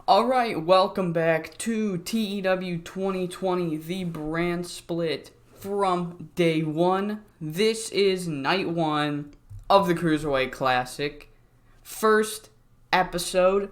Alright, welcome back to TEW 2020, the brand split from day one. This is night one of the Cruiserweight Classic. First episode.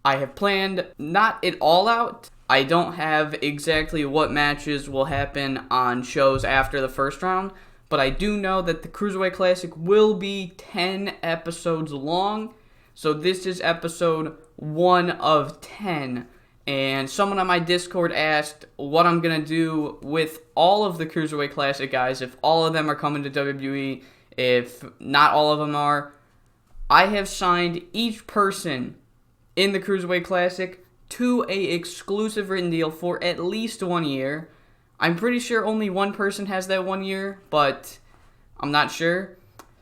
I have planned not it all out. I don't have exactly what matches will happen on shows after the first round, but I do know that the Cruiserweight Classic will be 10 episodes long. So this is episode 1 of 10, and someone on my Discord asked what I'm going to do with all of the Cruiserweight Classic guys, if all of them are coming to WWE, if not all of them are. I have signed each person in the Cruiserweight Classic to a exclusive written deal for at least 1 year. I'm pretty sure only one person has that 1 year, but I'm not sure.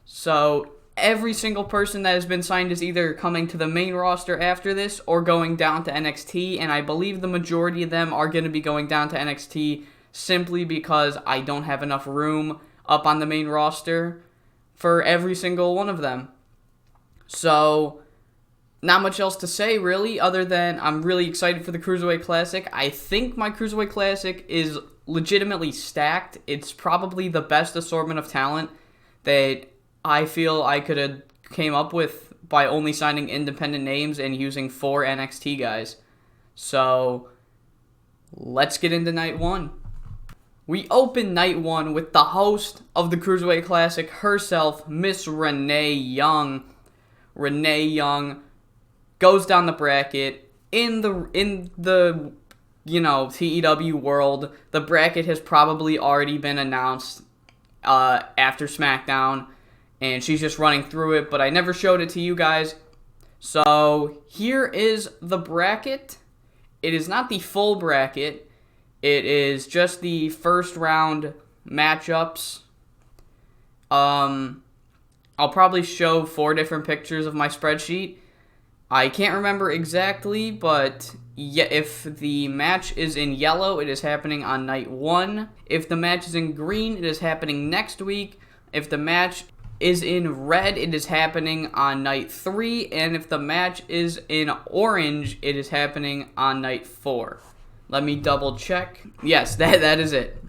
So every single person that has been signed is either coming to the main roster after this or going down to NXT, and I believe the majority of them are going to be going down to NXT simply because I don't have enough room up on the main roster for every single one of them. So, not much else to say, really, other than I'm really excited for the Cruiserweight Classic. I think my Cruiserweight Classic is legitimately stacked. It's probably the best assortment of talent that I feel I could have came up with by only signing independent names and using 4 NXT guys. So, let's get into night one. We open night one with the host of the Cruiserweight Classic herself, Miss Renee Young. Renee Young goes down the bracket. In the TEW world, the bracket has probably already been announced after SmackDown, and she's just running through it, but I never showed it to you guys. So here is the bracket. It is not the full bracket. It is just the first round matchups. I'll probably show 4 different pictures of my spreadsheet. I can't remember exactly, but if the match is in yellow, it is happening on night 1. If the match is in green, it is happening next week. If the match is in red, it is happening on night 3, and if the match is in orange, it is happening on night 4. Let me double check. Yes, that is it.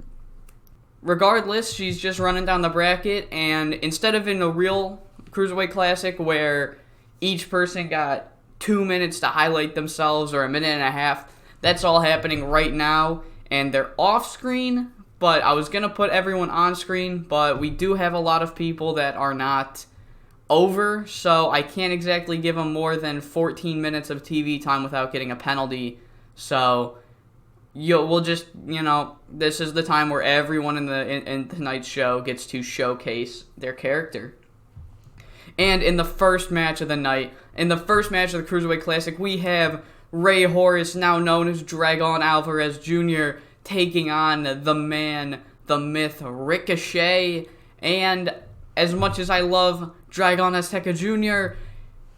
Regardless, she's just running down the bracket, and instead of in a real Cruiserweight Classic where each person got 2 minutes to highlight themselves or a minute and a half, that's all happening right now, and they're off screen. But I was going to put everyone on screen, but we do have a lot of people that are not over, so I can't exactly give them more than 14 minutes of TV time without getting a penalty. So we'll just, this is the time where everyone in tonight's show gets to showcase their character. And in the first match of the night, in the first match of the Cruiserweight Classic, we have Horus, now known as Dragon Alvarez Jr., taking on the man, the myth, Ricochet. And as much as I love Dragon Azteca Jr.,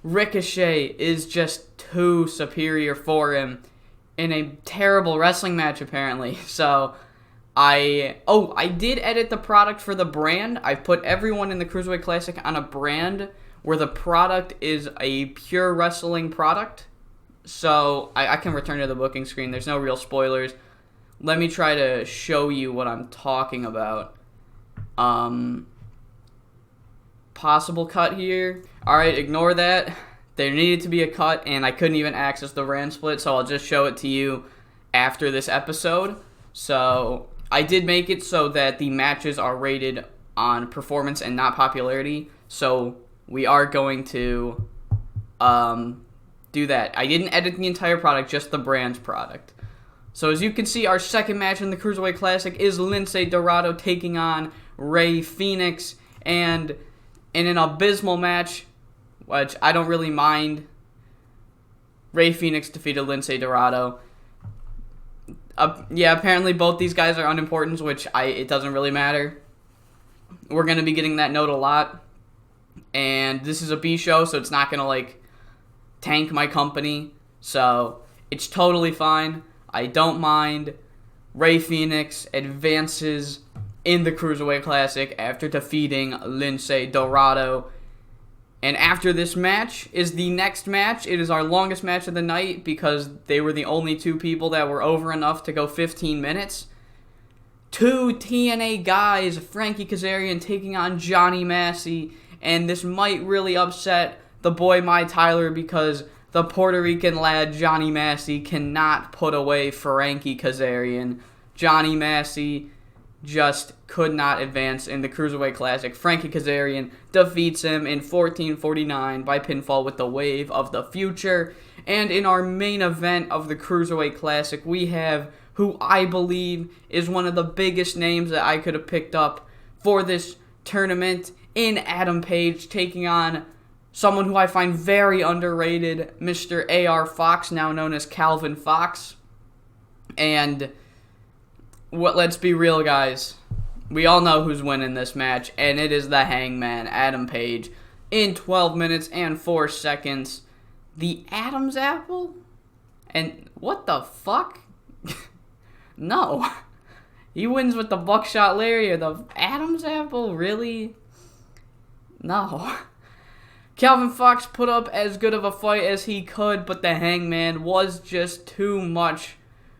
Ricochet is just too superior for him in a terrible wrestling match, apparently. So, I did edit the product for the brand. I put everyone in the Cruiserweight Classic on a brand where the product is a pure wrestling product. So, I can return to the booking screen. There's no real spoilers. Let me try to show you what I'm talking about. Possible cut here. Alright, ignore that. There needed to be a cut, and I couldn't even access the brand split, so I'll just show it to you after this episode. So, I did make it so that the matches are rated on performance and not popularity. So, we are going to do that. I didn't edit the entire product, just the brand's product. So as you can see, our second match in the Cruiserweight Classic is Lince Dorado taking on Fenix, and in an abysmal match, which I don't really mind, Fenix defeated Lince Dorado. Apparently both these guys are unimportant, which it doesn't really matter. We're going to be getting that note a lot, and this is a B show, so it's not going to, tank my company, so it's totally fine. I don't mind. Fenix advances in the Cruiserweight Classic after defeating Lince Dorado. And after this match is the next match. It is our longest match of the night because they were the only two people that were over enough to go 15 minutes. Two TNA guys, Frankie Kazarian taking on Johnny Massey. And this might really upset the boy My Tyler because the Puerto Rican lad Johnny Massey cannot put away Frankie Kazarian. Johnny Massey just could not advance in the Cruiserweight Classic. Frankie Kazarian defeats him in 14:49 by pinfall with the Wave of the Future. And in our main event of the Cruiserweight Classic, we have who I believe is one of the biggest names that I could have picked up for this tournament in Adam Page, taking on someone who I find very underrated, Mr. A.R. Fox, now known as Calvin Fox. And let's be real, guys. We all know who's winning this match, and it is the Hangman, Adam Page, in 12 minutes and 4 seconds. The Adam's Apple? And what the fuck? No. He wins with the buckshot lariat. The Adam's Apple? Really? No. Calvin Fox put up as good of a fight as he could, but the Hangman was just too much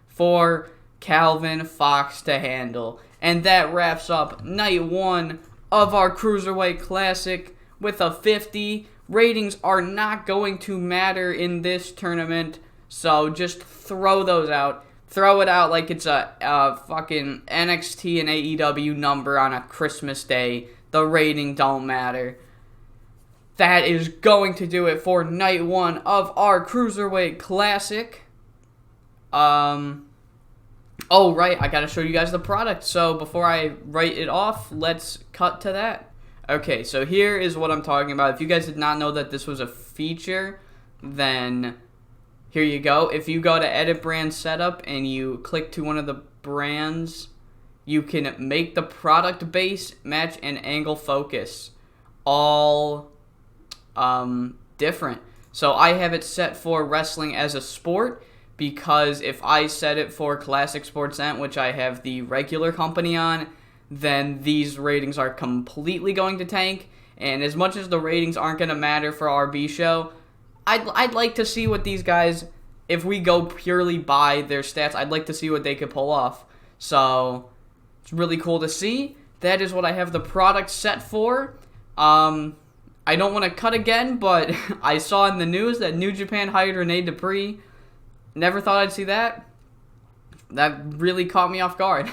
for Calvin Fox to handle. And that wraps up night 1 of our Cruiserweight Classic with a 50. Ratings are not going to matter in this tournament, so just throw those out. Throw it out like it's a fucking NXT and AEW number on a Christmas day. The rating don't matter. That is going to do it for night 1 of our Cruiserweight Classic. Oh, right, I gotta show you guys the product. So before I write it off, let's cut to that. Okay, so here is what I'm talking about. If you guys did not know that this was a feature, then here you go. If you go to Edit Brand Setup and you click to one of the brands, you can make the product base, match, and angle focus all different. So I have it set for wrestling as a sport, because if I set it for Classic Sports Ent, which I have the regular company on, then these ratings are completely going to tank. And as much as the ratings aren't going to matter for RB show, I'd like to see what these guys, if we go purely by their stats, I'd like to see what they could pull off. So it's really cool to see. That is what I have the product set for. I don't want to cut again, but I saw in the news that New Japan hired Rene Dupree. Never thought I'd see that. That really caught me off guard.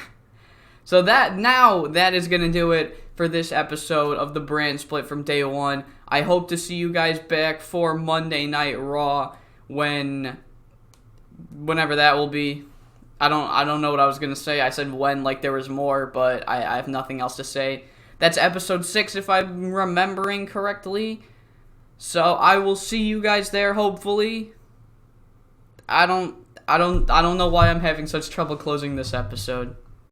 So that is going to do it for this episode of the brand split from day 1. I hope to see you guys back for Monday Night Raw whenever that will be. I don't know what I was going to say. I said when like there was more, but I have nothing else to say. That's episode 6 if I'm remembering correctly. So I will see you guys there hopefully. I don't know why I'm having such trouble closing this episode.